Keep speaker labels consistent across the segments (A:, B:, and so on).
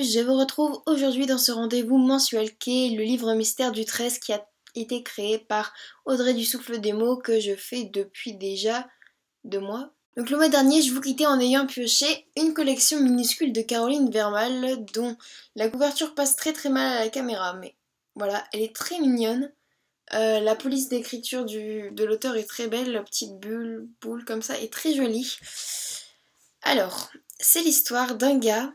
A: je vous retrouve aujourd'hui dans ce rendez-vous mensuel qu'est le livre mystère du 13 qui a été créé par Audrey du Souffle des Mots que je fais depuis déjà 2 mois. Donc le mois dernier, je vous quittais en ayant pioché une collection minuscule de Caroline Vermal dont la couverture passe très mal à la caméra, mais voilà, elle est très mignonne. La police d'écriture de l'auteur est très belle, la petite boule comme ça est très jolie. Alors, c'est l'histoire d'un gars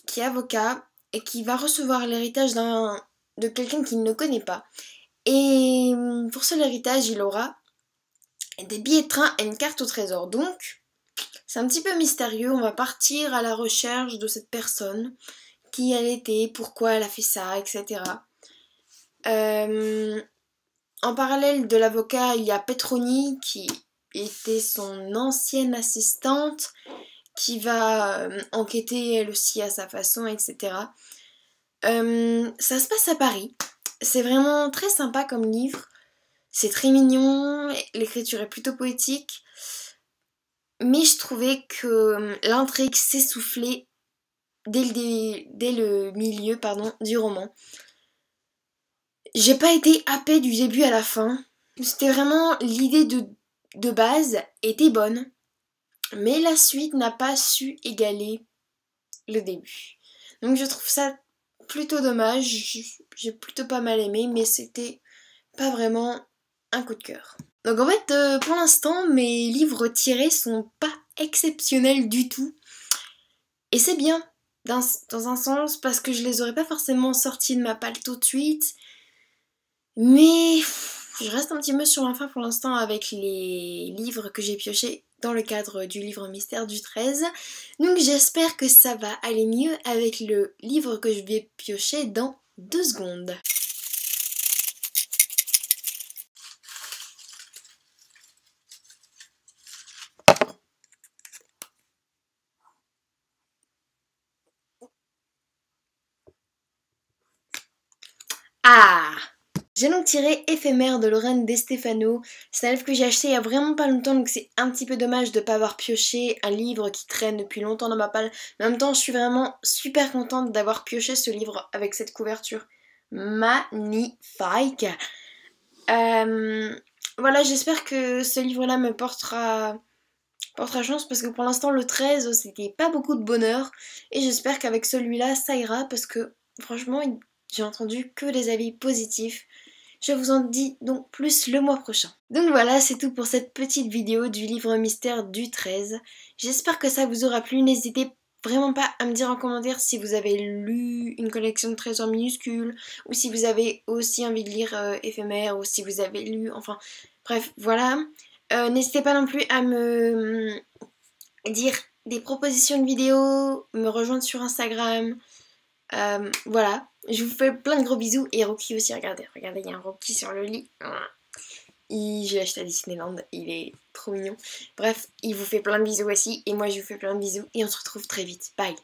A: qui est avocat et qui va recevoir l'héritage de quelqu'un qu'il ne connaît pas. Et pour seul héritage, il aura des billets de train et une carte au trésor. Donc, c'est un petit peu mystérieux. On va partir à la recherche de cette personne, qui elle était, pourquoi elle a fait ça, etc. En parallèle de l'avocat, il y a Petroni qui était son ancienne assistante, qui va enquêter elle aussi à sa façon, etc. Ça se passe à Paris. C'est vraiment très sympa comme livre. C'est très mignon, l'écriture est plutôt poétique. Mais je trouvais que l'intrigue s'essoufflait dès le milieu du roman. J'ai pas été happée du début à la fin. C'était vraiment l'idée de base était bonne. Mais la suite n'a pas su égaler le début. Donc je trouve ça plutôt dommage. J'ai plutôt pas mal aimé, mais c'était pas vraiment un coup de cœur. Donc en fait, pour l'instant, mes livres tirés sont pas exceptionnels du tout. Et c'est bien, dans un sens, parce que je les aurais pas forcément sortis de ma palle tout de suite. Mais je reste un petit peu sur ma faim pour l'instant avec les livres que j'ai piochés dans le cadre du livre mystère du 13. Donc j'espère que ça va aller mieux avec le livre que je vais piocher dans 2 secondes. Ah! J'ai donc tiré Éphémère de Lorraine De Stefano. C'est un livre que j'ai acheté il y a vraiment pas longtemps, donc c'est un petit peu dommage de ne pas avoir pioché un livre qui traîne depuis longtemps dans ma palle. Mais en même temps, je suis vraiment super contente d'avoir pioché ce livre avec cette couverture magnifique. Voilà, j'espère que ce livre-là me portera chance parce que pour l'instant le 13 c'était pas beaucoup de bonheur et j'espère qu'avec celui-là ça ira parce que franchement j'ai entendu que des avis positifs. Je vous en dis donc plus le mois prochain. Donc voilà, c'est tout pour cette petite vidéo du livre mystère du 13. J'espère que ça vous aura plu. N'hésitez vraiment pas à me dire en commentaire si vous avez lu une collection de trésors minuscules ou si vous avez aussi envie de lire Éphémère ou si vous avez lu, enfin bref, voilà. N'hésitez pas non plus à me dire des propositions de vidéos, me rejoindre sur Instagram. Voilà, je vous fais plein de gros bisous et Rocky aussi, regardez, il y a un Rocky sur le lit. Je l'ai acheté à Disneyland, il est trop mignon. Bref, il vous fait plein de bisous aussi et moi je vous fais plein de bisous et on se retrouve très vite. Bye!